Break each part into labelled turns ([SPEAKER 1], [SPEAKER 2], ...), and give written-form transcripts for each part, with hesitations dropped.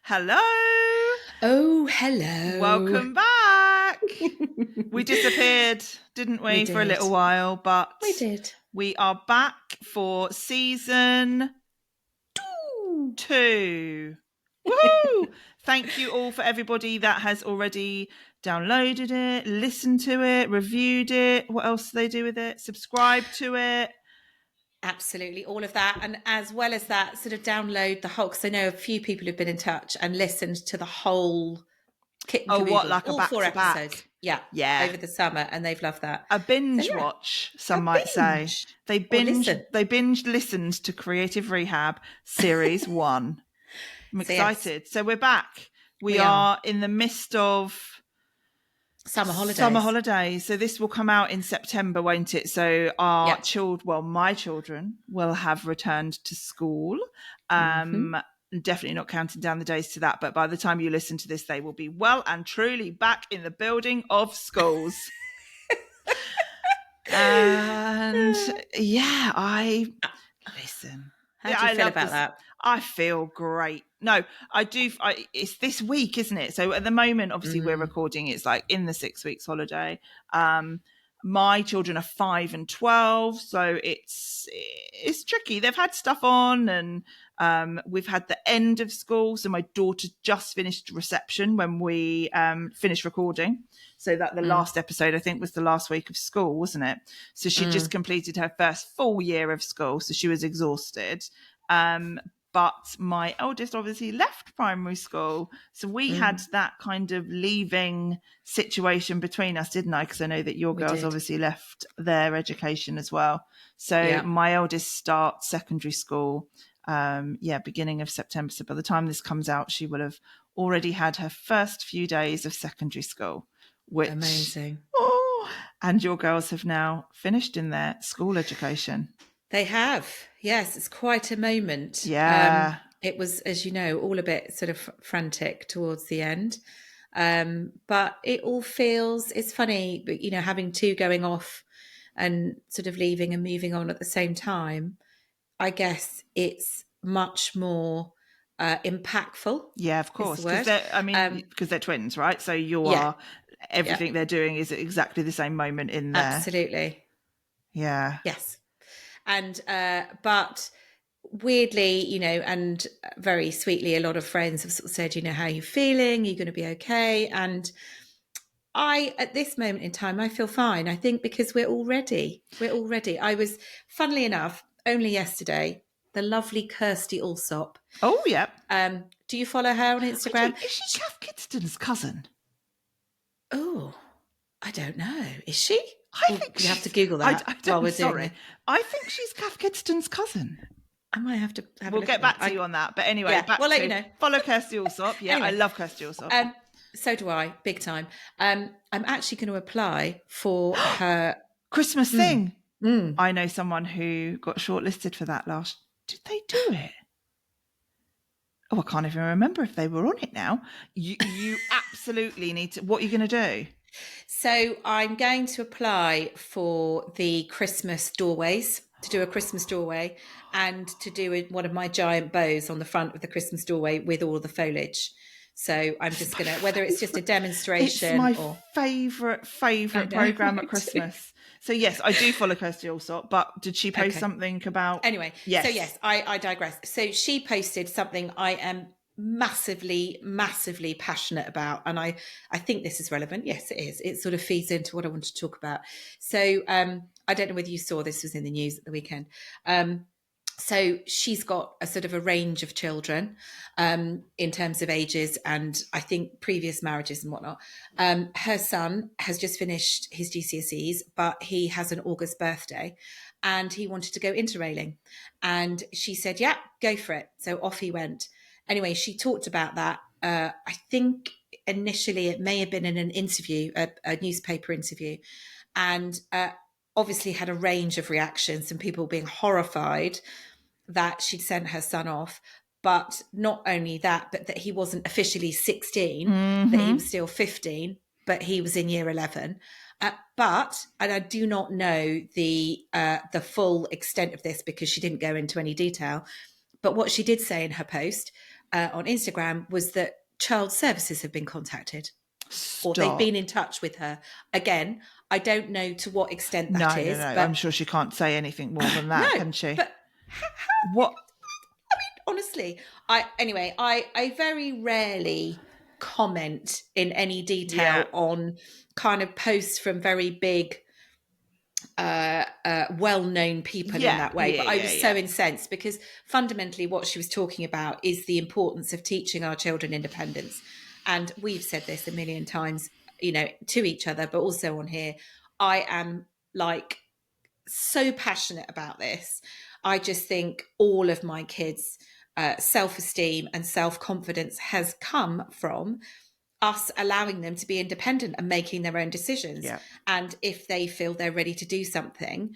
[SPEAKER 1] Hello.
[SPEAKER 2] Oh, hello.
[SPEAKER 1] Welcome back. We disappeared, didn't we, for a little while, but
[SPEAKER 2] we did.
[SPEAKER 1] We are back for season 2. Woohoo! Thank you all for everybody that has already downloaded it, listened to it, reviewed it. What else do they do with it? Subscribe to it.
[SPEAKER 2] Absolutely, all of that. And as well as that, sort of download the whole, because I know a few people who've been in touch and listened to the whole kit and caboodle,
[SPEAKER 1] like
[SPEAKER 2] all
[SPEAKER 1] a back
[SPEAKER 2] 4
[SPEAKER 1] to
[SPEAKER 2] episodes.
[SPEAKER 1] back?
[SPEAKER 2] Yeah, over the summer, and they've loved that.
[SPEAKER 1] A binge watch, some might say. They binge listened to Creative Rehab Series 1. I'm excited. So we're back. We are in the midst of
[SPEAKER 2] summer holidays.
[SPEAKER 1] So this will come out in September, won't it? So our my children will have returned to school. Definitely not counting down the days to that, but by the time you listen to this, they will be well and truly back in the building of schools. And listen.
[SPEAKER 2] How do you feel about that?
[SPEAKER 1] I feel great. No, I do. It's this week, isn't it? So at the moment, obviously, we're recording. It's like in the 6 weeks holiday. My children are 5 and 12, so it's tricky. They've had stuff on, and we've had the end of school. So my daughter just finished reception when we finished recording. So that the last episode, I think, was the last week of school, wasn't it? So she just completed her first full year of school, so she was exhausted. But my eldest obviously left primary school. So we had that kind of leaving situation between us, didn't I? Because I know that your girls obviously left their education as well. So my eldest starts secondary school, beginning of September. So by the time this comes out, she will have already had her first few days of secondary school. Which,
[SPEAKER 2] amazing.
[SPEAKER 1] And your girls have now finished in their school education.
[SPEAKER 2] They have. Yes, it's quite a moment.
[SPEAKER 1] Yeah.
[SPEAKER 2] It was, as you know, all a bit sort of frantic towards the end. But it all feels, it's funny, but, you know, having two going off and sort of leaving and moving on at the same time, I guess it's much more impactful.
[SPEAKER 1] Yeah, of course. Because they're twins, right? So everything they're doing is at exactly the same moment in there.
[SPEAKER 2] Absolutely.
[SPEAKER 1] Yeah.
[SPEAKER 2] Yes. And but weirdly, you know, and very sweetly, a lot of friends have sort of said, you know, how are you feeling? Are you going to be okay? And at this moment in time, I feel fine. I think because we're all ready. I was, funnily enough, only yesterday, the lovely Kirsty Allsop.
[SPEAKER 1] Oh, yeah.
[SPEAKER 2] Do you follow her on Instagram?
[SPEAKER 1] Is she Kath Kidston's cousin?
[SPEAKER 2] Oh, I don't know. Is she?
[SPEAKER 1] I think
[SPEAKER 2] you have to Google that.
[SPEAKER 1] I think she's Kath Kidston's cousin.
[SPEAKER 2] I might have to have
[SPEAKER 1] We'll get back to you on that. But anyway,
[SPEAKER 2] we'll let you know.
[SPEAKER 1] Follow Kirsty Allsop. Yeah, anyway, I love Kirsty Allsop.
[SPEAKER 2] So do I, big time. I'm actually going to apply for her
[SPEAKER 1] Christmas thing. I know someone who got shortlisted for that last. Did they do it? Oh, I can't even remember if they were on it now. You absolutely need to. What are you going to do?
[SPEAKER 2] So I'm going to apply for the Christmas doorways, to do a Christmas doorway and to do one of my giant bows on the front of the Christmas doorway with all the foliage. So I'm just going to, whether it's just a demonstration.
[SPEAKER 1] It's my favourite programme at Christmas. So yes, I do follow Kirsty Allsop, but did she post something about...
[SPEAKER 2] Anyway, yes. So yes, I digress. So she posted something I am massively passionate about, and I think this is relevant. Yes, it is. It sort of feeds into what I want to talk about. So I don't know whether you saw this was in the news at the weekend. So she's got a sort of a range of children in terms of ages and I think previous marriages and whatnot. Her son has just finished his GCSEs, but he has an August birthday and he wanted to go interrailing. And she said, yeah, go for it. So off he went. Anyway, she talked about that. I think initially it may have been in an interview, a newspaper interview, and obviously had a range of reactions and people being horrified that she'd sent her son off. But not only that, but that he wasn't officially 16, that he was still 15, but he was in year 11. And I do not know the full extent of this because she didn't go into any detail. But what she did say in her post on Instagram was that child services have been contacted.
[SPEAKER 1] Stop.
[SPEAKER 2] Or they've been in touch with her. Again, I don't know to what extent that is.
[SPEAKER 1] No.
[SPEAKER 2] But
[SPEAKER 1] I'm sure she can't say anything more than that, can she?
[SPEAKER 2] But
[SPEAKER 1] what?
[SPEAKER 2] I mean, honestly, I very rarely comment in any detail on kind of posts from very big, well-known people in that way. But I was so incensed because fundamentally what she was talking about is the importance of teaching our children independence. And we've said this a million times, to each other, but also on here. I am like so passionate about this. I just think all of my kids' self-esteem and self-confidence has come from us allowing them to be independent and making their own decisions.
[SPEAKER 1] Yeah.
[SPEAKER 2] And if they feel they're ready to do something,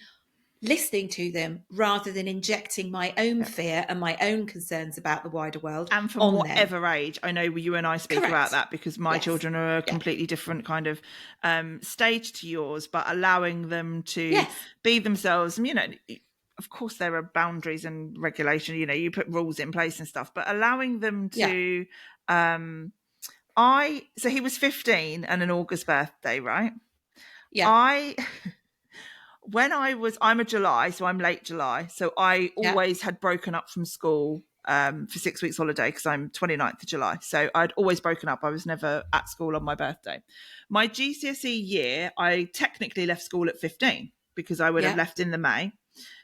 [SPEAKER 2] listening to them rather than injecting my own fear and my own concerns about the wider world.
[SPEAKER 1] And from whatever age, I know you and I speak about that because my children are a completely different kind of stage to yours, but allowing them to be themselves, of course there are boundaries and regulation, you put rules in place and stuff, but allowing them to, so he was 15 and an August birthday, right?
[SPEAKER 2] Yeah.
[SPEAKER 1] I'm a July, so I'm late July. So I always had broken up from school for 6 weeks holiday because I'm 29th of July. So I'd always broken up. I was never at school on my birthday. My GCSE year, I technically left school at 15 because I would have left in the May.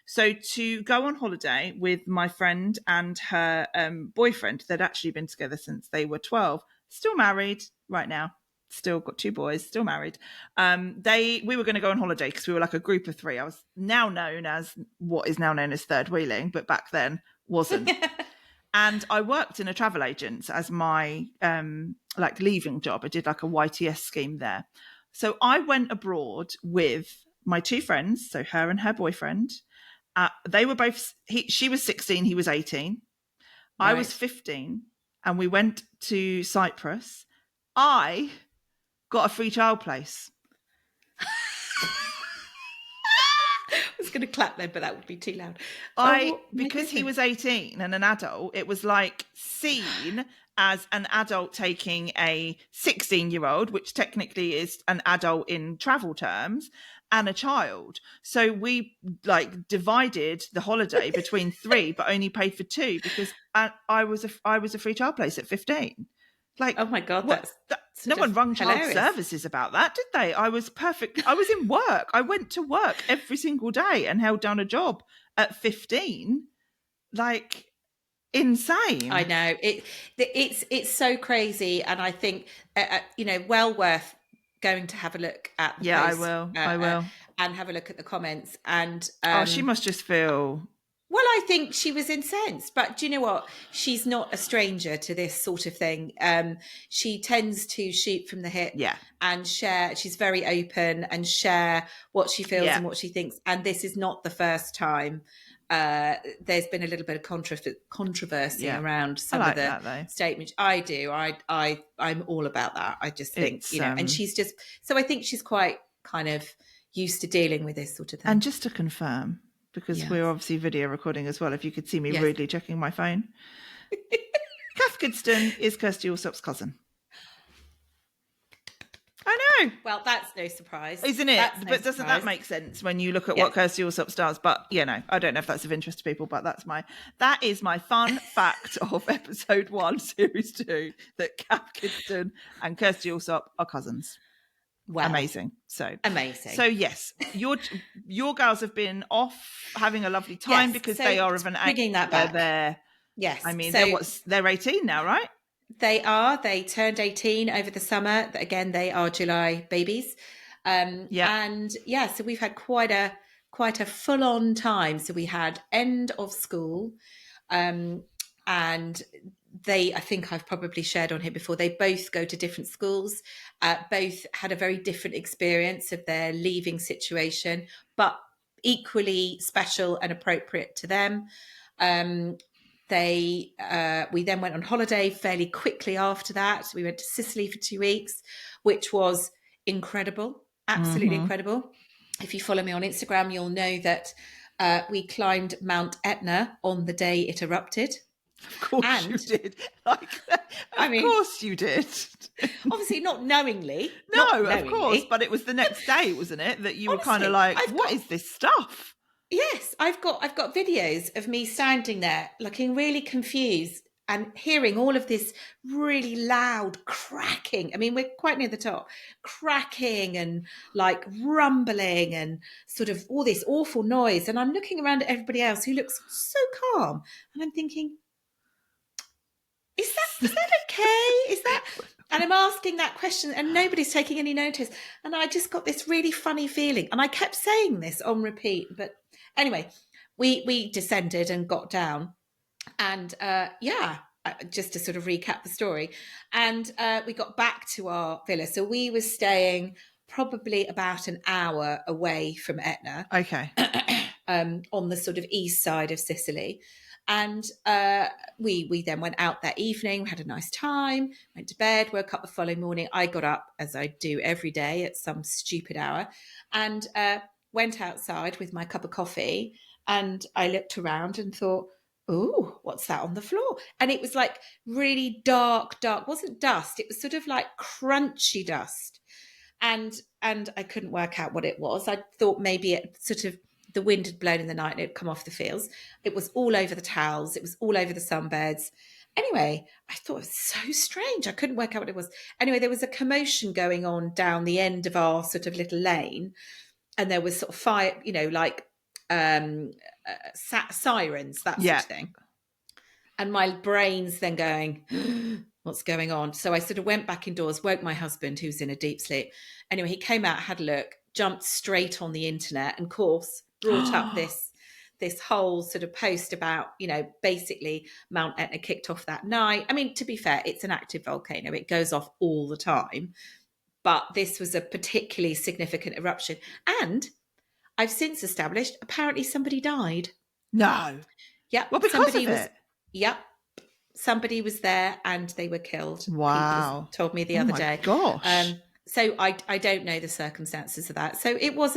[SPEAKER 1] So to go on holiday with my friend and her boyfriend, they'd actually been together since they were 12, still married right now. Still got 2 boys, still married. We were going to go on holiday because we were like a group of 3. I was now known as what is now known as third wheeling, but back then wasn't. And I worked in a travel agent as my leaving job. I did like a YTS scheme there. So I went abroad with my 2 friends, so her and her boyfriend. They were both, she was 16, he was 18. Right. I was 15 and we went to Cyprus. I got a free child place.
[SPEAKER 2] I was going to clap then, but that would be too loud.
[SPEAKER 1] Because he was 18 and an adult, it was like seen as an adult taking a 16-year-old, which technically is an adult in travel terms, and a child. So we divided the holiday between 3, but only paid for 2 because I was a free child place at 15.
[SPEAKER 2] Oh my God,
[SPEAKER 1] no one rung child services about that, did they? I was perfect. I was in work. I went to work every single day and held down a job at 15. Insane.
[SPEAKER 2] I know it's so crazy, and I think well worth going to have a look at the post,
[SPEAKER 1] I will
[SPEAKER 2] and have a look at the comments. And
[SPEAKER 1] she must just feel.
[SPEAKER 2] Well, I think she was incensed, but do you know what? She's not a stranger to this sort of thing. She tends to shoot from the hip and share. She's very open and share what she feels and what she thinks. And this is not the first time. There's been a little bit of controversy around some of the statements. I do. I'm all about that. I just think, and she's just, so I think she's quite kind of used to dealing with this sort of thing.
[SPEAKER 1] And just to confirm, because we're obviously video recording as well, if you could see me rudely checking my phone. Kath Goodston is Kirsty Allsop's cousin. I know.
[SPEAKER 2] Well, that's no surprise.
[SPEAKER 1] Isn't it? But doesn't that make sense when you look at what Kirsty Allsop does? But, I don't know if that's of interest to people, but that is my fun fact of episode 1, series 2, that Kath Goodston and Kirsty Allsop are cousins.
[SPEAKER 2] Wow.
[SPEAKER 1] Amazing.
[SPEAKER 2] Amazing.
[SPEAKER 1] So yes, your girls have been off having a lovely time because they are of an age.
[SPEAKER 2] Bringing that back.
[SPEAKER 1] Yes. I mean, they're 18 now, right?
[SPEAKER 2] They are. They turned 18 over the summer. Again, they are July babies. And so we've had quite a full-on time. So we had end of school, and I think I've probably shared on here before, they both go to different schools, both had a very different experience of their leaving situation, but equally special and appropriate to them. We then went on holiday fairly quickly after that. We went to Sicily for 2 weeks, which was incredible, absolutely incredible. If you follow me on Instagram, you'll know that we climbed Mount Etna on the day it erupted.
[SPEAKER 1] Of course you
[SPEAKER 2] And
[SPEAKER 1] did. Like, of course you did.
[SPEAKER 2] Obviously not knowingly.
[SPEAKER 1] No, of course. But it was the next day, wasn't it? That you were kind of like, what is this stuff?
[SPEAKER 2] Yes, I've got videos of me standing there looking really confused and hearing all of this really loud cracking. I mean, we're quite near the top, cracking and like rumbling and sort of all this awful noise. And I'm looking around at everybody else who looks so calm. And I'm thinking, is that okay? Is that? And I'm asking that question and nobody's taking any notice. And I just got this really funny feeling. And I kept saying this on repeat. But anyway, we descended and got down. And just to sort of recap the story. And we got back to our villa. So we were staying probably about an hour away from Etna.
[SPEAKER 1] Okay.
[SPEAKER 2] On the sort of east side of Sicily. And we then went out that evening, had a nice time, went to bed, woke up the following morning. I got up, as I do every day, at some stupid hour, and went outside with my cup of coffee. And I looked around and thought, oh, what's that on the floor? And it was like really dark. It wasn't dust. It was sort of like crunchy dust. And I couldn't work out what it was. I thought maybe it sort of, the wind had blown in the night and it had come off the fields. It was all over the towels. It was all over the sunbeds. Anyway, I thought it was so strange. I couldn't work out what it was. Anyway, there was a commotion going on down the end of our sort of little lane. And there was sort of fire, like sirens, that sort of thing. And my brain's then going, what's going on? So I sort of went back indoors, woke my husband, who's in a deep sleep. Anyway, he came out, had a look, jumped straight on the internet, and of course brought up this whole sort of post about, basically Mount Etna kicked off that night. I mean, to be fair, it's an active volcano. It goes off all the time. But this was a particularly significant eruption. And I've since established, apparently somebody died.
[SPEAKER 1] No.
[SPEAKER 2] Yeah.
[SPEAKER 1] Well, because of it.
[SPEAKER 2] Yep. Somebody was there and they were killed.
[SPEAKER 1] Wow.
[SPEAKER 2] People told me the other day.
[SPEAKER 1] Gosh.
[SPEAKER 2] So I don't know the circumstances of that. So it was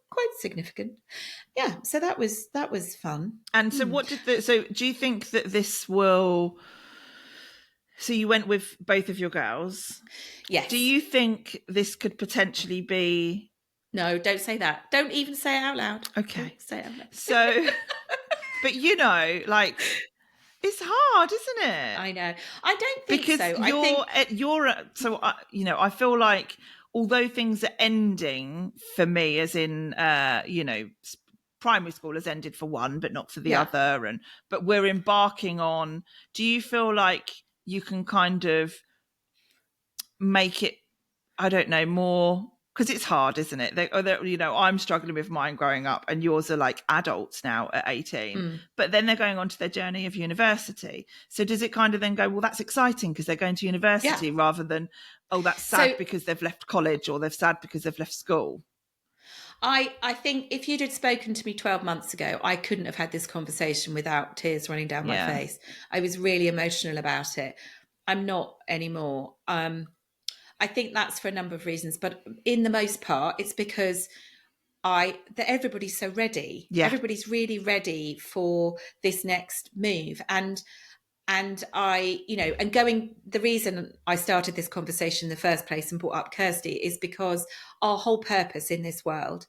[SPEAKER 2] quite significant. Yeah. So that was fun.
[SPEAKER 1] And so so do you think that this will, so you went with both of your girls?
[SPEAKER 2] Yes.
[SPEAKER 1] Do you think this could potentially be?
[SPEAKER 2] No, don't say that. Don't even say it out loud.
[SPEAKER 1] Okay.
[SPEAKER 2] Don't say it out loud.
[SPEAKER 1] So, but like, it's hard, isn't it?
[SPEAKER 2] I know. I don't think
[SPEAKER 1] because
[SPEAKER 2] so.
[SPEAKER 1] I feel like although things are ending for me, as in, primary school has ended for one, but not for the other. But we're embarking on, do you feel like you can kind of make it, I don't know, more, because it's hard, isn't it? I'm struggling with mine growing up, and yours are like adults now at 18, but then they're going on to their journey of university. So does it kind of then go, well, that's exciting because they're going to university, rather than, oh, that's sad because they've left college, or they're sad because they've left school?
[SPEAKER 2] I think if you'd had spoken to me 12 months ago, I couldn't have had this conversation without tears running down my face. I was really emotional about it. I'm not anymore. I think that's for a number of reasons, but in the most part, it's because everybody's so ready. Yeah. Everybody's really ready for this next move. And the reason I started this conversation in the first place and brought up Kirsty is because our whole purpose in this world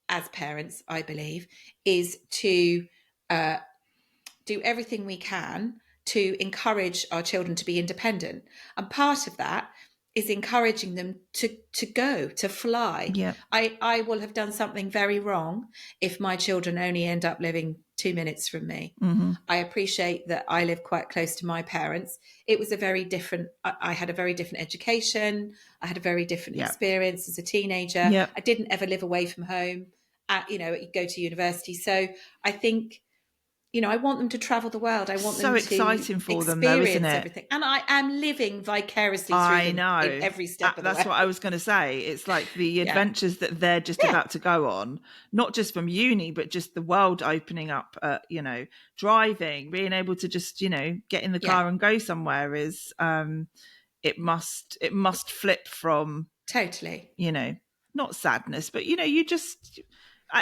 [SPEAKER 2] as parents, I believe, is to do everything we can to encourage our children to be independent. And part of that is encouraging them to fly. Yeah. I will have done something very wrong if my children only end up living 2 minutes from me. Mm-hmm. I appreciate that I live quite close to my parents. It was I had a very different education. I had a very different experience as a teenager. Yep. I didn't ever live away from home. Go to university. So I think, I want them to travel the world. I want them to exciting for them, though, isn't it? Everything. And I am living vicariously through them in every step of the way.
[SPEAKER 1] That's what I was going to say. It's like the adventures that they're just about to go on, not just from uni, but just the world opening up, driving, being able to just, get in the car and go somewhere is, it must flip from
[SPEAKER 2] totally,
[SPEAKER 1] not sadness, but,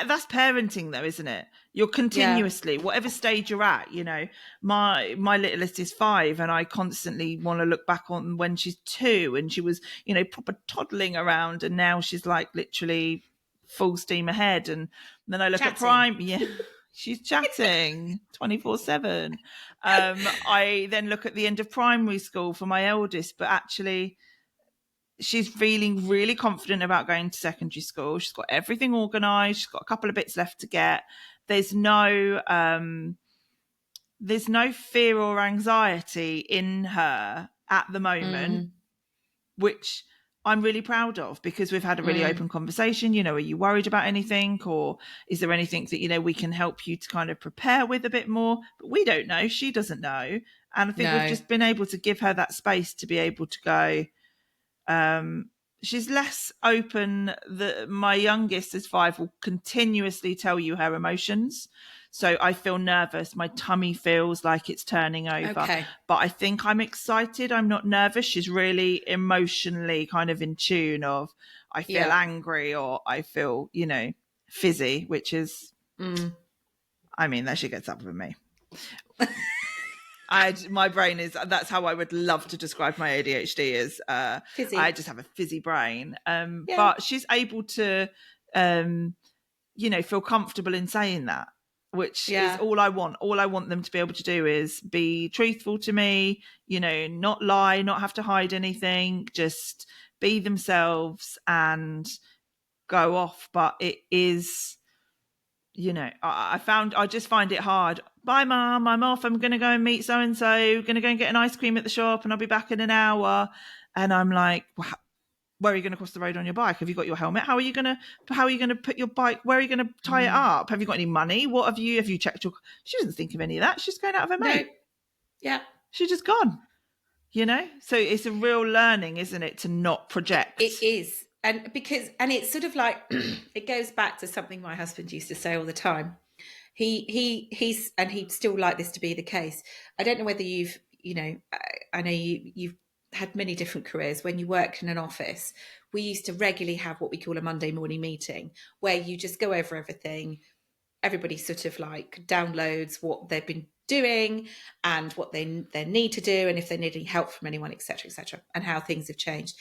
[SPEAKER 1] that's parenting though, isn't it? You're continuously, whatever stage you're at, you know, my littlest is 5 and I constantly want to look back on when she's 2 and she was, you know, proper toddling around, and now she's like literally full steam ahead. And then I look at Prime. Yeah, she's chatting 24/7. I then look at the end of primary school for my eldest, but actually she's feeling really confident about going to secondary school. She's got everything organised. She's got a couple of bits left to get. There's no fear or anxiety in her at the moment, which I'm really proud of, because we've had a really open conversation. You know, are you worried about anything, or is there anything that, you know, we can help you to kind of prepare with a bit more? But we don't know. She doesn't know. And I think we've just been able to give her that space to be able to go. She's less open. My youngest is 5, will continuously tell you her emotions. So I feel nervous. My tummy feels like it's turning over. Okay. But I think I'm excited. I'm not nervous. She's really emotionally kind of in tune of, I feel angry, or I feel, you know, fizzy, which is, I mean, that she gets up with me. My brain is, that's how I would love to describe my ADHD is, fizzy. I just have a fizzy brain. But she's able to, you know, feel comfortable in saying that, which is all I want. All I want them to be able to do is be truthful to me, you know, not lie, not have to hide anything, just be themselves and go off. But it is, you know, I just find it hard. Bye, Mum, I'm off. I'm going to go and meet so-and-so. Going to go and get an ice cream at the shop, and I'll be back in an hour. And I'm like, wow, where are you going to cross the road on your bike? Have you got your helmet? How are you going to put your bike? Where are you going to tie it up? Have you got any money? Have you checked your? She doesn't think of any of that. She's going out of her mate.
[SPEAKER 2] Yeah.
[SPEAKER 1] She's just gone, you know? So it's a real learning, isn't it? To not project.
[SPEAKER 2] It is. And it's sort of like, it goes back to something my husband used to say all the time. He's and he'd still like this to be the case. I don't know whether you've, you know, I know you've had many different careers. When you worked in an office, we used to regularly have what we call a Monday morning meeting, where you just go over everything. Everybody sort of like downloads what they've been doing and what they need to do, and if they need any help from anyone, etc., and how things have changed.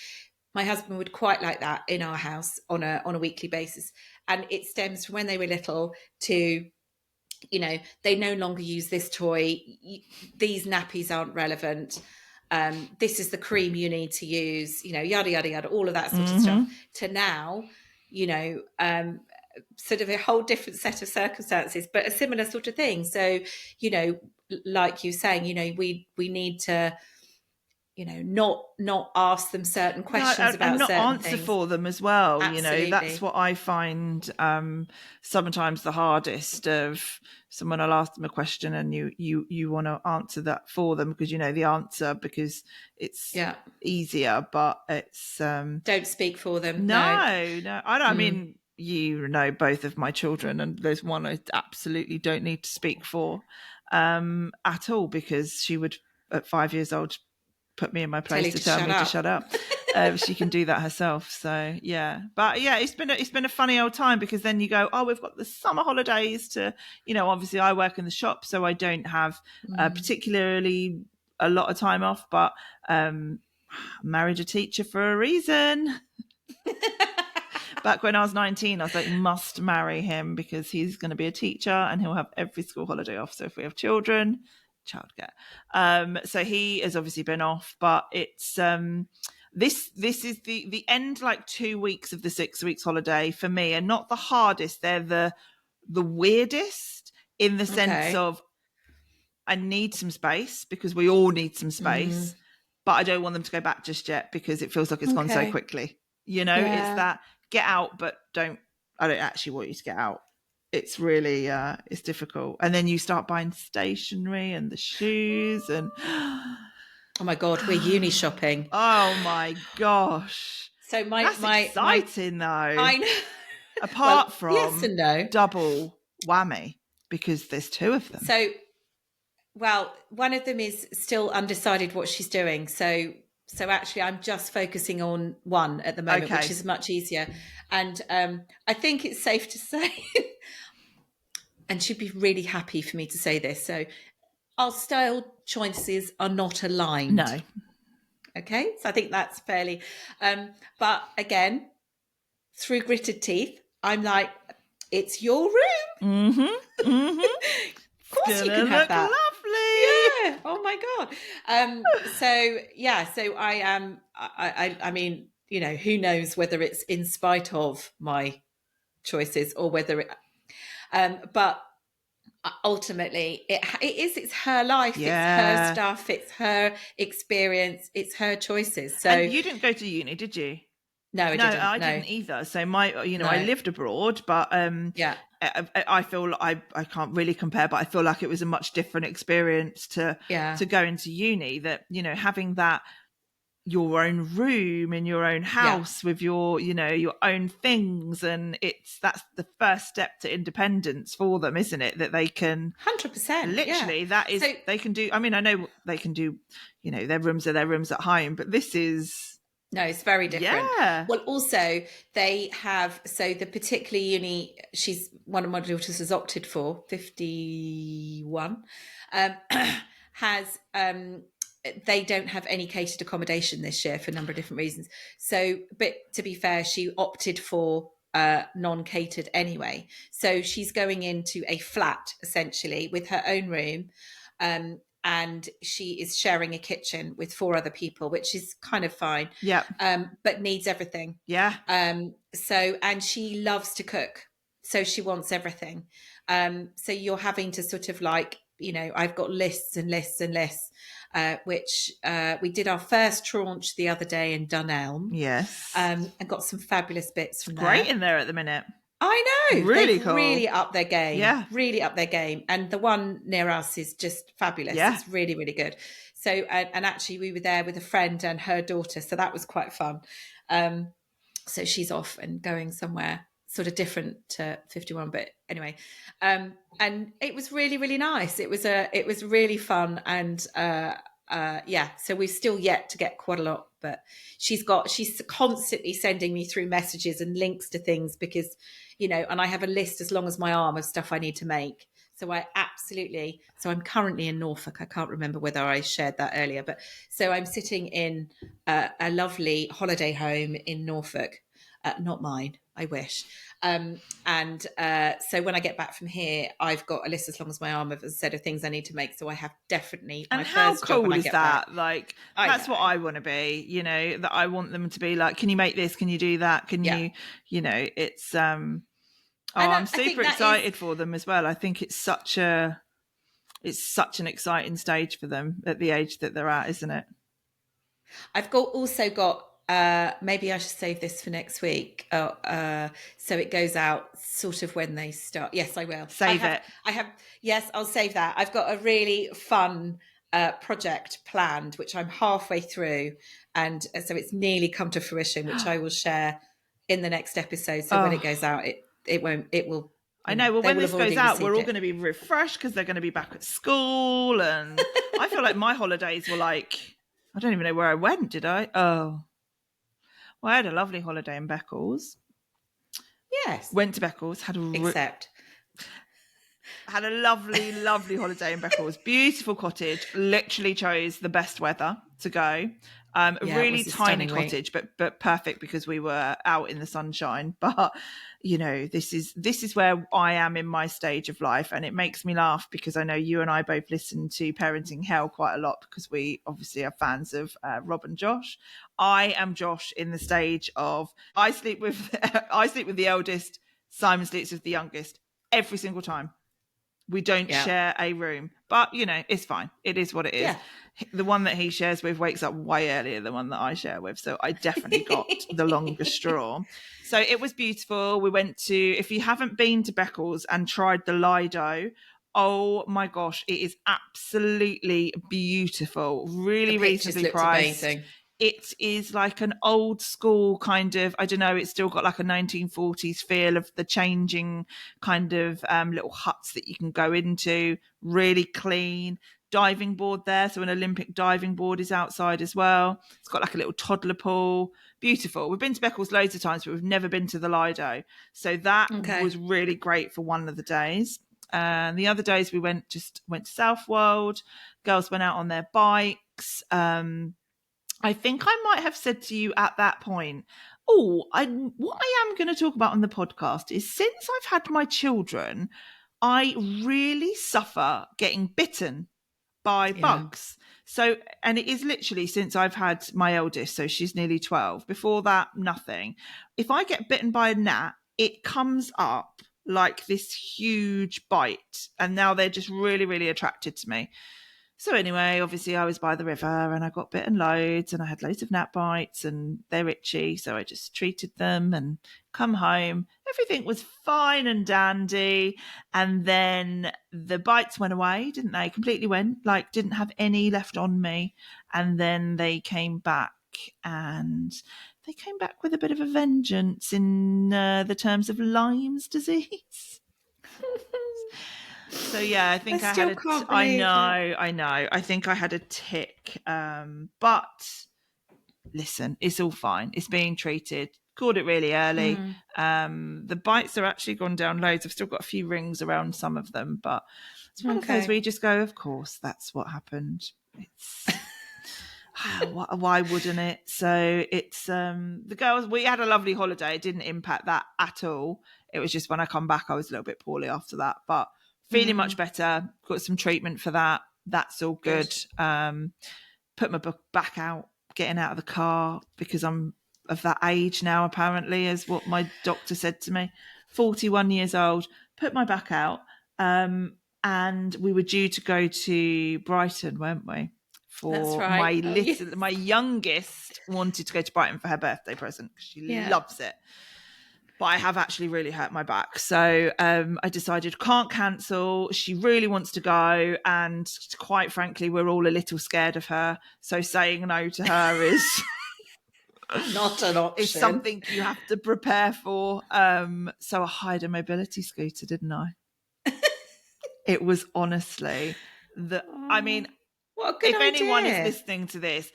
[SPEAKER 2] My husband would quite like that in our house on a weekly basis, and it stems from when they were little to, you know, they no longer use this toy. These nappies aren't relevant. This is the cream you need to use, you know, yada, yada, yada, all of that sort of stuff. To now, you know, sort of a whole different set of circumstances, but a similar sort of thing. So, you know, like you saying, you know, we need to, you know, not ask them certain questions about
[SPEAKER 1] and not
[SPEAKER 2] certain
[SPEAKER 1] answer
[SPEAKER 2] things
[SPEAKER 1] for them as well.
[SPEAKER 2] Absolutely.
[SPEAKER 1] You know, that's what I find sometimes the hardest. Of someone will ask them a question and you want to answer that for them because you know the answer, because it's easier, but it's
[SPEAKER 2] don't speak for them.
[SPEAKER 1] No, I don't. I mean, you know, both of my children, and there's one I absolutely don't need to speak for at all, because she would at 5 years old put me in my place to tell me to shut up. She can do that herself. So yeah, but yeah, it's been a funny old time, because then you go, oh, we've got the summer holidays to, you know, obviously I work in the shop, so I don't have particularly a lot of time off, but married a teacher for a reason. Back when I was 19, I was like, must marry him because he's going to be a teacher and he'll have every school holiday off. So if we have children, childcare. So he has obviously been off, but it's this is the end, like 2 weeks of the 6 weeks holiday for me, and not the hardest. They're the weirdest, in the sense of I need some space, because we all need some space, but I don't want them to go back just yet, because it feels like it's gone so quickly. You know, it's that get out, but I don't actually want you to get out. It's really it's difficult. And then you start buying stationery and the shoes and
[SPEAKER 2] oh my god, we're uni shopping.
[SPEAKER 1] Oh my gosh.
[SPEAKER 2] So
[SPEAKER 1] that's exciting though.
[SPEAKER 2] I know.
[SPEAKER 1] Apart from
[SPEAKER 2] yes and no.
[SPEAKER 1] Double whammy, because there's 2 of them.
[SPEAKER 2] So well, one of them is still undecided what she's doing. So actually I'm just focusing on one at the moment, which is much easier. And I think it's safe to say and she'd be really happy for me to say this. So our style choices are not aligned.
[SPEAKER 1] No.
[SPEAKER 2] Okay, so I think that's fairly. But again, through gritted teeth, I'm like, it's your room.
[SPEAKER 1] Mm-hmm. Mm-hmm.
[SPEAKER 2] Of course, you can have that.
[SPEAKER 1] Lovely.
[SPEAKER 2] Yeah. Oh my god. So yeah. So I am. I mean, you know, who knows whether it's in spite of my choices or whether it. But ultimately, it's her life.
[SPEAKER 1] Yeah.
[SPEAKER 2] It's her stuff. It's her experience. It's her choices. So
[SPEAKER 1] and you didn't go to uni, did you?
[SPEAKER 2] No, I didn't.
[SPEAKER 1] I didn't either. So I lived abroad, but
[SPEAKER 2] yeah,
[SPEAKER 1] I feel like I can't really compare, but I feel like it was a much different experience to go into uni. That having that your own room in your own house with your your own things, and that's the first step to independence for them, isn't it? That they can
[SPEAKER 2] 100%
[SPEAKER 1] literally that is they can do. I mean, I know they can do. Their rooms are their rooms at home, but this is.
[SPEAKER 2] No, it's very different.
[SPEAKER 1] Yeah.
[SPEAKER 2] Well, also they have, so the particular uni one of my daughters has opted for, 51, has, they don't have any catered accommodation this year for a number of different reasons. So, but to be fair, she opted for non-catered anyway. So she's going into a flat essentially with her own room. And she is sharing a kitchen with 4 other people, which is kind of fine.
[SPEAKER 1] Yeah.
[SPEAKER 2] But needs everything.
[SPEAKER 1] Yeah.
[SPEAKER 2] And she loves to cook. So she wants everything. So you're having to sort of like, I've got lists and lists and lists, which we did our first tranche the other day in Dunelm.
[SPEAKER 1] Yes.
[SPEAKER 2] And got some fabulous bits from there.
[SPEAKER 1] Great in there at the minute.
[SPEAKER 2] I know.
[SPEAKER 1] Really
[SPEAKER 2] They've
[SPEAKER 1] cool.
[SPEAKER 2] really upped their game.
[SPEAKER 1] Yeah.
[SPEAKER 2] Really upped their game. And the one near us is just fabulous.
[SPEAKER 1] Yeah.
[SPEAKER 2] It's really, really good. So, and actually we were there with a friend and her daughter. So that was quite fun. So she's off and going somewhere sort of different to 51. But anyway, and it was really, really nice. It was really fun. And, so we've still yet to get quite a lot, but she's constantly sending me through messages and links to things because, and I have a list as long as my arm of stuff I need to make. So I'm currently in Norfolk. I can't remember whether I shared that earlier, but so I'm sitting in a lovely holiday home in Norfolk, not mine, I wish. So when I get back from here, I've got a list as long as my arm of a set of things I need to make. So I have definitely.
[SPEAKER 1] And how cool is that? Like, that's what I want to be. That I want them to be like, can you make this? Can you do that? Can you? It's. I'm super excited for them as well. I think it's such an exciting stage for them at the age that they're at, isn't it?
[SPEAKER 2] I've also got. Maybe I should save this for next week. So it goes out sort of when they start. Yes, I will.
[SPEAKER 1] Save it.
[SPEAKER 2] Yes, I'll save that. I've got a really fun project planned, which I'm halfway through. And so it's nearly come to fruition, which I will share in the next episode. So when it goes out, it will.
[SPEAKER 1] I know. Well, when this goes out, we're all going to be refreshed because they're going to be back at school. And I feel like my holidays were like, I don't even know where I went, did I? Oh. Well, I had a lovely holiday in Beccles.
[SPEAKER 2] Yes.
[SPEAKER 1] Went to Beccles, had a lovely, lovely holiday in Beccles. Beautiful cottage. Literally chose the best weather to go. A really tiny cottage, but perfect because we were out in the sunshine. But this is where I am in my stage of life, and it makes me laugh because I know you and I both listen to Parenting Hell quite a lot because we obviously are fans of Rob and Josh. I am Josh in the stage of I sleep with the eldest, Simon sleeps with the youngest every single time. We don't share a room, but it's fine. It is what it is. Yeah. The one that he shares with wakes up way earlier than the one that I share with. So I definitely got the longest straw. So it was beautiful. We went to, if you haven't been to Beccles and tried the Lido, oh my gosh, it is absolutely beautiful. Really reasonably priced. Amazing. It is like an old school kind of, I don't know, it's still got like a 1940s feel of the changing kind of little huts that you can go into. Really clean. Diving board there. So an Olympic diving board is outside as well. It's got like a little toddler pool. Beautiful. We've been to Beccles loads of times, but we've never been to the Lido. So that was really great for one of the days. And the other days we went to Southwold. Girls went out on their bikes. I think I might have said to you at that point, what I am going to talk about on the podcast is, since I've had my children, I really suffer getting bitten by bugs. So, and it is literally since I've had my eldest, so she's nearly 12. Before that, nothing. If I get bitten by a gnat, it comes up like this huge bite, and now they're just really, really attracted to me. So anyway, obviously I was by the river and I got bitten loads, and I had loads of gnat bites and they're itchy. So I just treated them and come home. Everything was fine and dandy. And then the bites went away, didn't they? Completely went, like didn't have any left on me. And then they came back, and they came back with a bit of a vengeance in the terms of Lyme's disease. So yeah, I think I know. I think I had a tick. But listen, it's all fine. It's being treated. Caught it really early. The bites are actually gone down loads. I've still got a few rings around some of them, but it's one of those where you just go, of course, that's what happened. It's why wouldn't it? So it's the girls, we had a lovely holiday. It didn't impact that at all. It was just when I come back, I was a little bit poorly after that, but feeling much better. Got some treatment for that. That's all good. Put my back out, getting out of the car, because I'm of that age now, apparently, is what my doctor said to me. 41 years old. Put my back out. And we were due to go to Brighton, weren't we? For my youngest wanted to go to Brighton for her birthday present because she loves it. But I have actually really hurt my back. So I decided can't cancel. She really wants to go. And quite frankly, we're all a little scared of her. So saying no to her is
[SPEAKER 2] not an option.
[SPEAKER 1] It's something you have to prepare for. So I hired a mobility scooter, didn't I? It was honestly I mean,
[SPEAKER 2] what a good
[SPEAKER 1] if
[SPEAKER 2] idea.
[SPEAKER 1] anyone is listening to this,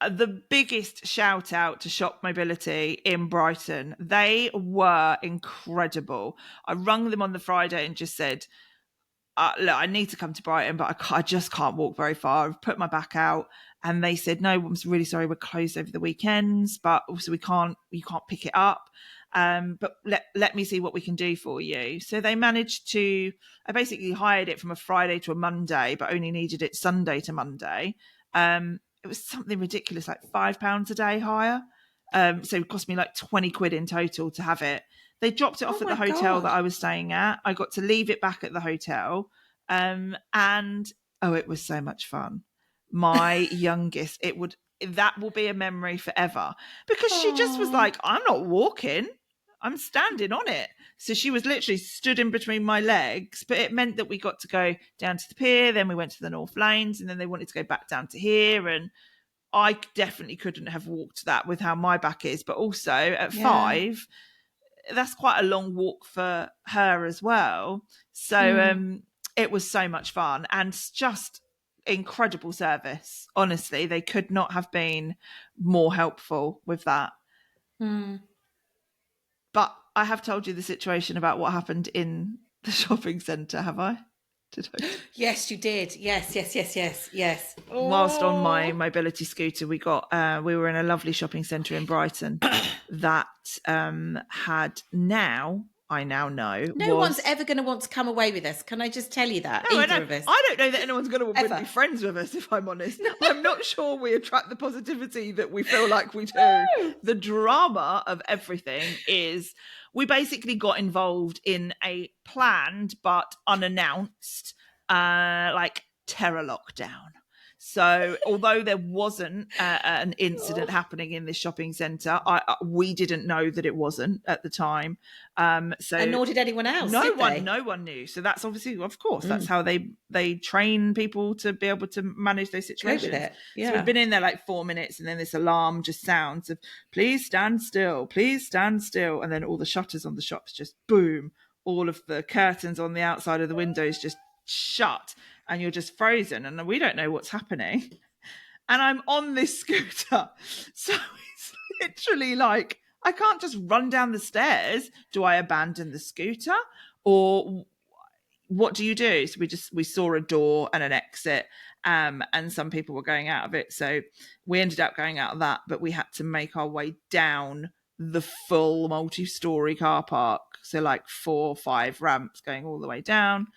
[SPEAKER 1] the biggest shout out to Shop Mobility in Brighton. They were incredible. I rung them on the Friday and just said, look, I need to come to Brighton, but I just can't walk very far. I've put my back out. And they said, no, I'm really sorry, we're closed over the weekends, but also you can't pick it up. But let me see what we can do for you. So they managed to, I basically hired it from a Friday to a Monday, but only needed it Sunday to Monday. It was something ridiculous, like £5 a day hire. So it cost me like 20 quid in total to have it. They dropped it off at the hotel that I was staying at. I got to leave it back at the hotel. And it was so much fun. My youngest, that will be a memory forever, because she just was like, I'm not walking, I'm standing on it. So she was literally stood in between my legs, but it meant that we got to go down to the pier, then we went to the North Lanes, and then they wanted to go back down to here. And I definitely couldn't have walked that with how my back is, but also at 5, that's quite a long walk for her as well. So it was so much fun and just incredible service. Honestly, they could not have been more helpful with that. But I have told you the situation about what happened in the shopping centre, have I? Did I?
[SPEAKER 2] Yes, you did. Yes.
[SPEAKER 1] Whilst on my mobility scooter, we were in a lovely shopping centre in Brighton that had I now know.
[SPEAKER 2] No one's ever going to want to come away with us. Can I just tell you that?
[SPEAKER 1] No,
[SPEAKER 2] Either of us.
[SPEAKER 1] I don't know that anyone's going to be friends with us, if I'm honest. I'm not sure we attract the positivity that we feel like we do. No. The drama of everything is we basically got involved in a planned but unannounced terror lockdown. So although there wasn't an incident happening in this shopping centre, we didn't know that it wasn't at the time. And
[SPEAKER 2] nor did anyone else.
[SPEAKER 1] No one knew. So that's obviously, of course, that's how they train people to be able to manage those situations. So we've been in there like 4 minutes, and then this alarm just sounds of please stand still, and then all the shutters on the shops just boom, all of the curtains on the outside of the windows just shut. And you're just frozen, and we don't know what's happening. And I'm on this scooter. So it's literally like, I can't just run down the stairs. Do I abandon the scooter? Or, what do you do? So we saw a door and an exit, and some people were going out of it. So we ended up going out of that, but we had to make our way down the full multi-story car park. So like 4 or 5 ramps going all the way down.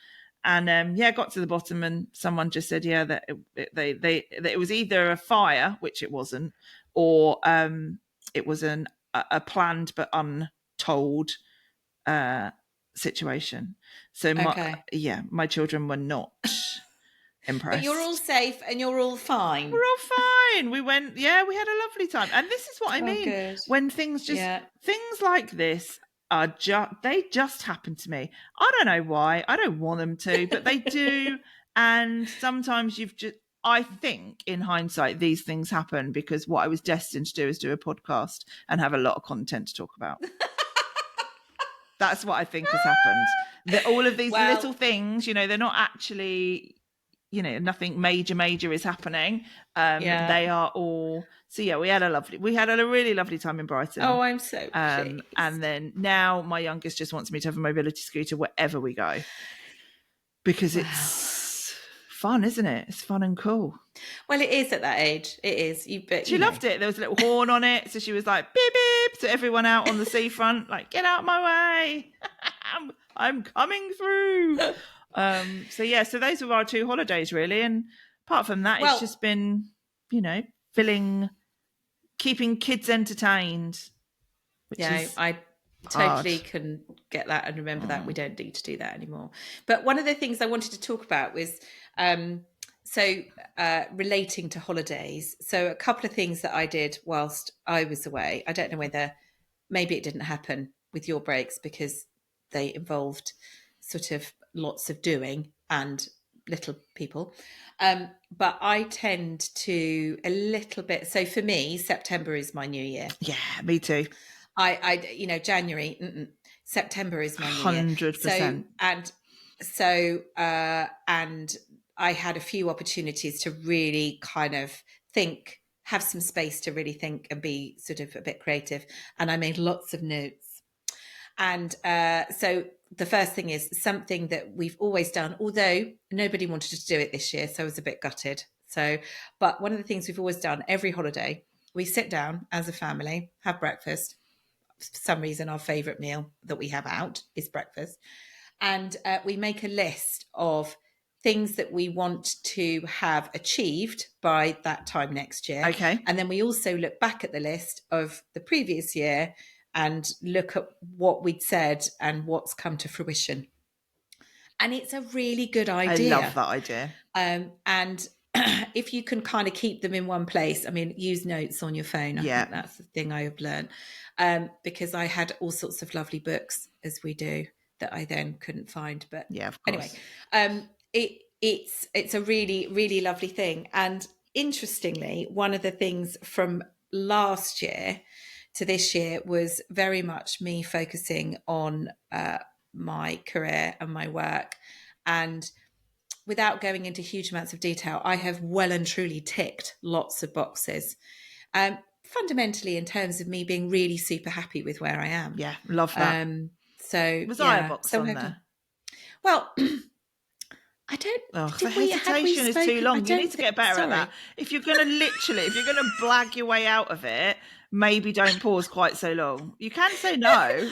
[SPEAKER 1] And got to the bottom, and someone just said, that that it was either a fire, which it wasn't, or it was a planned but untold situation. So my children were not impressed.
[SPEAKER 2] But you're all safe and you're all fine.
[SPEAKER 1] We're all fine. We went, we had a lovely time. And this is what I mean.
[SPEAKER 2] Good.
[SPEAKER 1] When things things like this are they just happen to me. I don't know why. I don't want them to, but they do. And sometimes I think in hindsight, these things happen because what I was destined to do is do a podcast and have a lot of content to talk about. That's what I think has happened. That all of these little things, they're not actually, nothing major is happening. They are all. So we had a really lovely time in Brighton.
[SPEAKER 2] Oh, I'm so pleased.
[SPEAKER 1] And then now my youngest just wants me to have a mobility scooter wherever we go, because it's fun, isn't it? It's fun and cool.
[SPEAKER 2] Well, it is at that age. It is.
[SPEAKER 1] She loved it. There was a little horn on it, so she was like beep beep to everyone out on the seafront, like, get out my way, I'm coming through. So those were our 2 holidays really, and apart from that, it's just been keeping kids entertained, which is
[SPEAKER 2] I totally can get that and remember that we don't need to do that anymore. But one of the things I wanted to talk about was relating to holidays. So a couple of things that I did whilst I was away. I don't know whether maybe it didn't happen with your breaks because they involved sort of lots of doing and little people. But I tend to a little bit. So for me, September is my new year.
[SPEAKER 1] Yeah, me too.
[SPEAKER 2] I January, September is my new
[SPEAKER 1] 100%.
[SPEAKER 2] And I had a few opportunities to really kind of have some space to really think and be sort of a bit creative. And I made lots of notes. And so the first thing is something that we've always done, although nobody wanted to do it this year, so I was a bit gutted. But one of the things we've always done every holiday, we sit down as a family, have breakfast. For some reason, our favourite meal that we have out is breakfast. And we make a list of things that we want to have achieved by that time next year.
[SPEAKER 1] Okay.
[SPEAKER 2] And then we also look back at the list of the previous year and look at what we'd said and what's come to fruition. And it's a really good idea.
[SPEAKER 1] I love that idea.
[SPEAKER 2] And if you can kind of keep them in one place, I mean, use notes on your phone. I think that's the thing I have learned. Because I had all sorts of lovely books, as we do, that I then couldn't find. But
[SPEAKER 1] of course.
[SPEAKER 2] Anyway, it's a really, really lovely thing. And interestingly, one of the things from last year to this year was very much me focusing on my career and my work. And without going into huge amounts of detail, I have well and truly ticked lots of boxes. Fundamentally, in terms of me being really super happy with where I am.
[SPEAKER 1] Yeah, love that.
[SPEAKER 2] Was
[SPEAKER 1] I a box on there?
[SPEAKER 2] Well, I don't.
[SPEAKER 1] The hesitation is too long. You need to get better at that. If you're going to blag your way out of it, maybe don't pause quite so long. You can say no.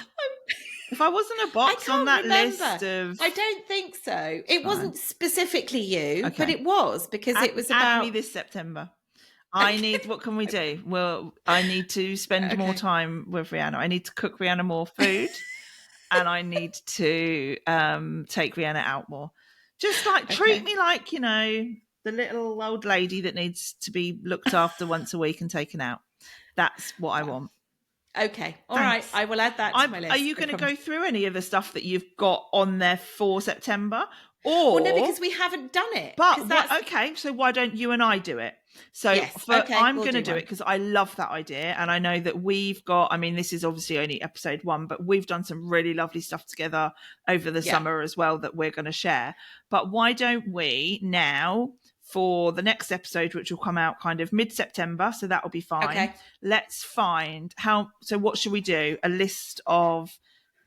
[SPEAKER 1] If I wasn't a box on that list of...
[SPEAKER 2] I don't think so. It wasn't specifically you, but it was because it was about...
[SPEAKER 1] Add me this September. What can we do? Well, I need to spend more time with Rihanna. I need to cook Rihanna more food and I need to take Rihanna out more. Just treat me like, the little old lady that needs to be looked after once a week and taken out. That's what I want.
[SPEAKER 2] Okay. All right. I will add that to my list.
[SPEAKER 1] Are you going to go through any of the stuff that you've got on there for September? Or
[SPEAKER 2] no, because we haven't done it.
[SPEAKER 1] But so why don't you and I do it? So I'm going to do it because I love that idea. And I know that we've got, this is obviously only episode 1, but we've done some really lovely stuff together over the summer as well that we're going to share. But why don't we now, for the next episode, which will come out kind of mid-September, so that'll be fine.
[SPEAKER 2] Okay.
[SPEAKER 1] Let's find so what should we do? A list of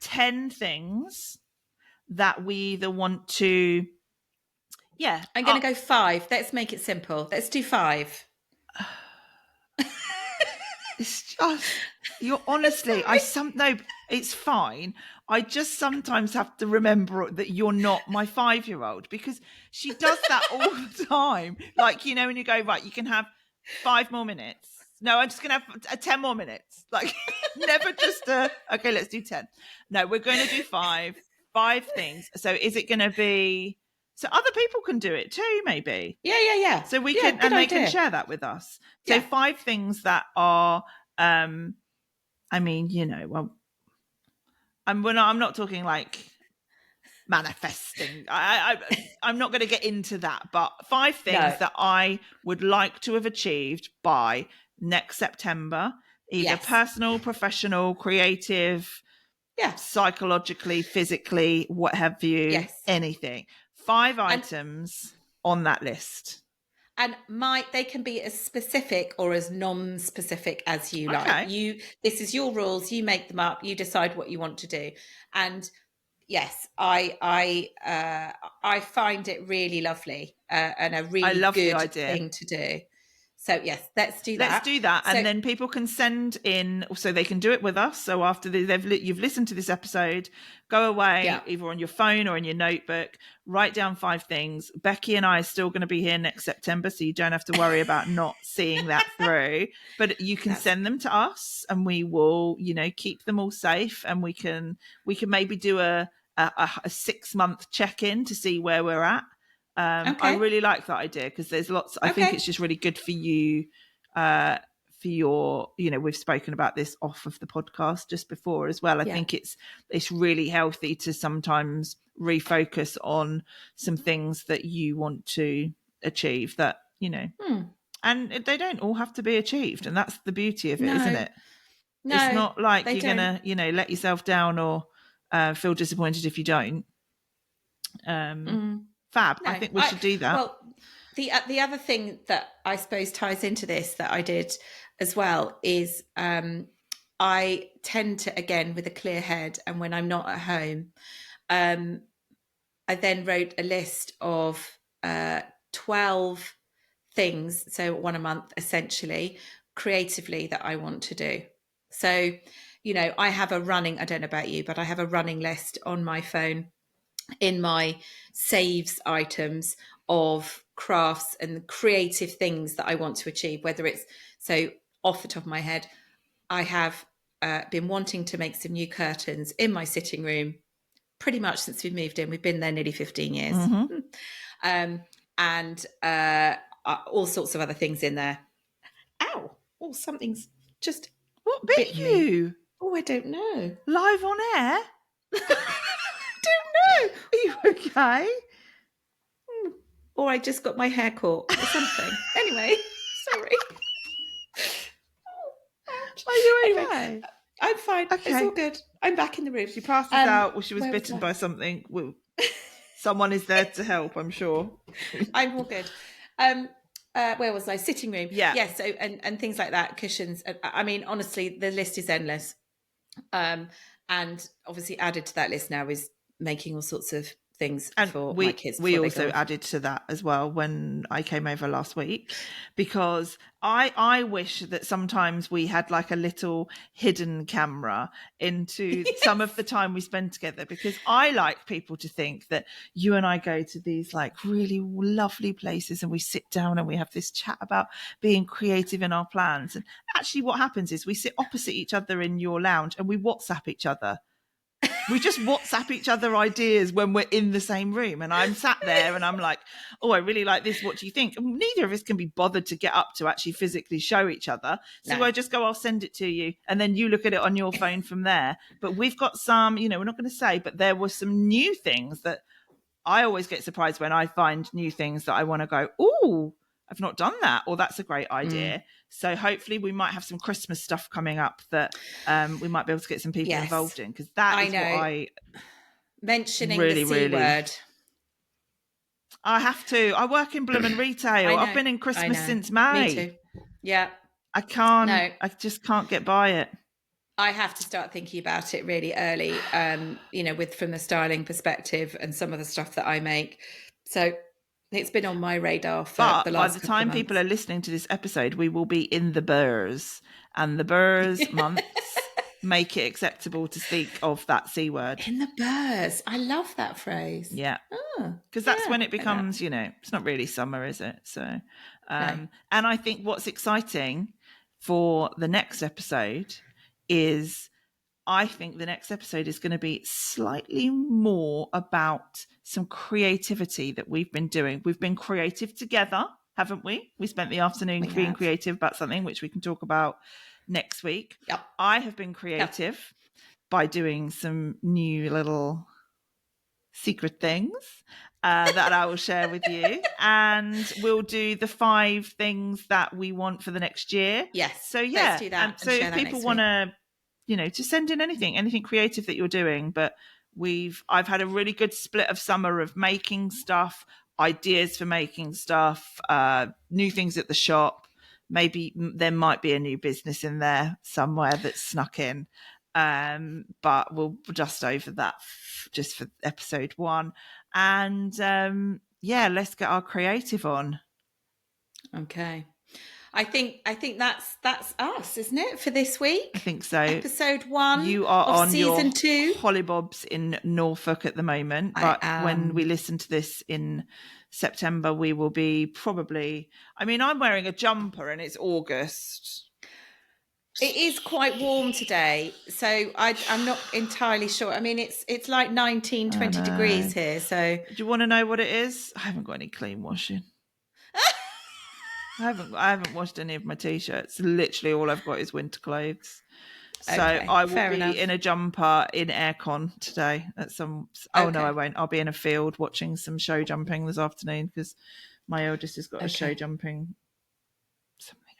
[SPEAKER 1] 10 things that we either want to,
[SPEAKER 2] I'm going to go 5. Let's make it simple. Let's do 5.
[SPEAKER 1] It's just, you're honestly, no, it's fine. I just sometimes have to remember that you're not my 5-year-old, because she does that all the time. Like, you know, when you go, right, you can have 5 more minutes. No, I'm just going to have 10 more minutes. Like, never just okay, let's do 10. No, we're going to do 5 things. So is it going to be, so other people can do it too, maybe?
[SPEAKER 2] Yeah.
[SPEAKER 1] So we can, and they can share that with us. So 5 things that are, I mean, you know, well, I'm not talking like manifesting. I'm not going to get into that, but 5 things that I would like to have achieved by next September, either personal, professional, creative, psychologically, physically, what have you, anything. 5 items on that list.
[SPEAKER 2] And they can be as specific or as non-specific as you like. This is your rules. You make them up. You decide what you want to do. And yes, I find it really lovely and a really good thing to do. So yes, let's do that.
[SPEAKER 1] And then people can send in, so they can do it with us. So after you've listened to this episode, go away either on your phone or in your notebook, write down 5 things. Beckie and I are still going to be here next September, so you don't have to worry about not seeing that through. But you can send them to us, and we will, you know, keep them all safe, and we can maybe do a 6-month check-in to see where we're at. I really like that idea, because there's lots, I think it's just really good for you, for your, you know, we've spoken about this off of the podcast just before as well. I think it's really healthy to sometimes refocus on some things that you want to achieve that, you know, and they don't all have to be achieved. And that's the beauty of it, isn't it? No, it's not like you're going to, you know, let yourself down or feel disappointed if you don't. Fab. No, I think we should do that.
[SPEAKER 2] Well, the other thing that I suppose ties into this that I did as well is I tend to, again, with a clear head, and when I'm not at home, I then wrote a list of 12 things, so 1 a month essentially, creatively, that I want to do. So, you know, I have a running, I don't know about you, but I have a running list on my phone in my saves items of crafts and creative things that I want to achieve, whether it's, so off the top of my head, I have been wanting to make some new curtains in my sitting room pretty much since we moved in. We've been there nearly 15 years. And all sorts of other things in there. Ow! Oh, something's just...
[SPEAKER 1] What bit you?
[SPEAKER 2] Oh, I don't know.
[SPEAKER 1] Live on air?
[SPEAKER 2] Don't know.
[SPEAKER 1] Are you okay?
[SPEAKER 2] Or I just got my hair caught or something. Anyway, sorry.
[SPEAKER 1] Are you okay?
[SPEAKER 2] Anyway, I'm fine. Okay. It's all good. I'm back in the room.
[SPEAKER 1] She passed us out, or she was bitten by something. Someone is there to help, I'm sure.
[SPEAKER 2] I'm all good. Where was I? Sitting room. Yeah. So and things like that, cushions. I mean, honestly, the list is endless. And obviously added to that list now is making all sorts of things for my kids.
[SPEAKER 1] We also added to that as well when I came over last week, because I wish that sometimes we had like a little hidden camera into some of the time we spend together, because I like people to think that you and I go to these like really lovely places and we sit down and we have this chat about being creative in our plans. And actually what happens is we sit opposite each other in your lounge and we WhatsApp each other. We just WhatsApp each other ideas when we're in the same room. And I'm sat there and I'm like, oh, I really like this. What do you think? And neither of us can be bothered to get up to actually physically show each other. So I just go, I'll send it to you. And then you look at it on your phone from there. But we've got some, you know, we're not going to say, but there were some new things that I always get surprised when I find new things that I want to go, ooh, I've not done that, or that's a great idea. So hopefully we might have some Christmas stuff coming up that we might be able to get some people involved in, because that is what I
[SPEAKER 2] mentioning
[SPEAKER 1] really,
[SPEAKER 2] the C word.
[SPEAKER 1] I have to. I work in blooming retail. I've been in Christmas since May.
[SPEAKER 2] Me too. Yeah.
[SPEAKER 1] I can't. No. I just can't get by it.
[SPEAKER 2] I have to start thinking about it really early, from the styling perspective and some of the stuff that I make. So it's been on my radar for the last couple of months.
[SPEAKER 1] But by the time people are listening to this episode, we will be in the Burrs, and the Burrs months make it acceptable to speak of that C word.
[SPEAKER 2] In the Burrs. I love that phrase.
[SPEAKER 1] Yeah. Because that's when it becomes, it's not really summer, is it? So,
[SPEAKER 2] No.
[SPEAKER 1] And I think what's exciting for the next episode is I think the next episode is going to be slightly more about some creativity that we've been doing. We've been creative together, haven't we? We spent the afternoon being creative about something, which we can talk about next week.
[SPEAKER 2] Yep.
[SPEAKER 1] I have been creative by doing some new little secret things that I will share with you, and we'll do the 5 things that we want for the next year.
[SPEAKER 2] Yes.
[SPEAKER 1] So let's do that. And so if people want to, to send in anything creative that you're doing, but I've had a really good split of summer of making stuff, ideas for making stuff, new things at the shop. Maybe there might be a new business in there somewhere that's snuck in. But we'll just over that just for episode 1. And let's get our creative on.
[SPEAKER 2] Okay. I think that's us, isn't it, for this week?
[SPEAKER 1] I think so.
[SPEAKER 2] Episode 1.
[SPEAKER 1] You are
[SPEAKER 2] of
[SPEAKER 1] on
[SPEAKER 2] season
[SPEAKER 1] your
[SPEAKER 2] 2.
[SPEAKER 1] hollybobs in Norfolk at the moment, but when we listen to this in September, we will be probably. I mean, I'm wearing a jumper and it's August.
[SPEAKER 2] It is quite warm today, so I'm not entirely sure. I mean, it's like 19, 20 degrees here. So,
[SPEAKER 1] do you want to know what it is? I haven't got any clean washing. I haven't washed any of my t-shirts. Literally, all I've got is winter clothes. So
[SPEAKER 2] okay,
[SPEAKER 1] I will be in a jumper in aircon today. At some. Oh no, I won't. I'll be in a field watching some show jumping this afternoon because my eldest has got a show jumping.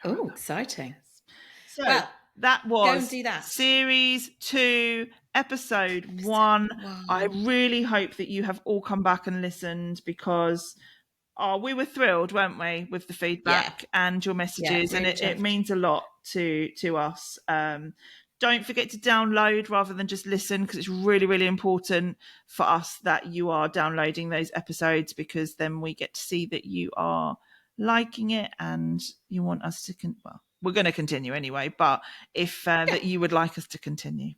[SPEAKER 2] Oh, exciting!
[SPEAKER 1] So that was series 2, episode 1. I really hope that you have all come back and listened because we were thrilled, weren't we, with the feedback and your messages, and it means a lot to us. Don't forget to download rather than just listen, because it's really, really important for us that you are downloading those episodes, because then we get to see that you are liking it and you want us to we're going to continue anyway, but if that you would like us to continue.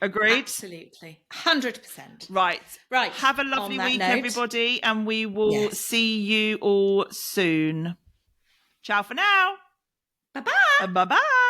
[SPEAKER 1] Agreed?
[SPEAKER 2] Absolutely. 100%.
[SPEAKER 1] Right. Have a lovely week, everybody, and we will see you all soon. Ciao for now.
[SPEAKER 2] Bye-bye.
[SPEAKER 1] Bye-bye.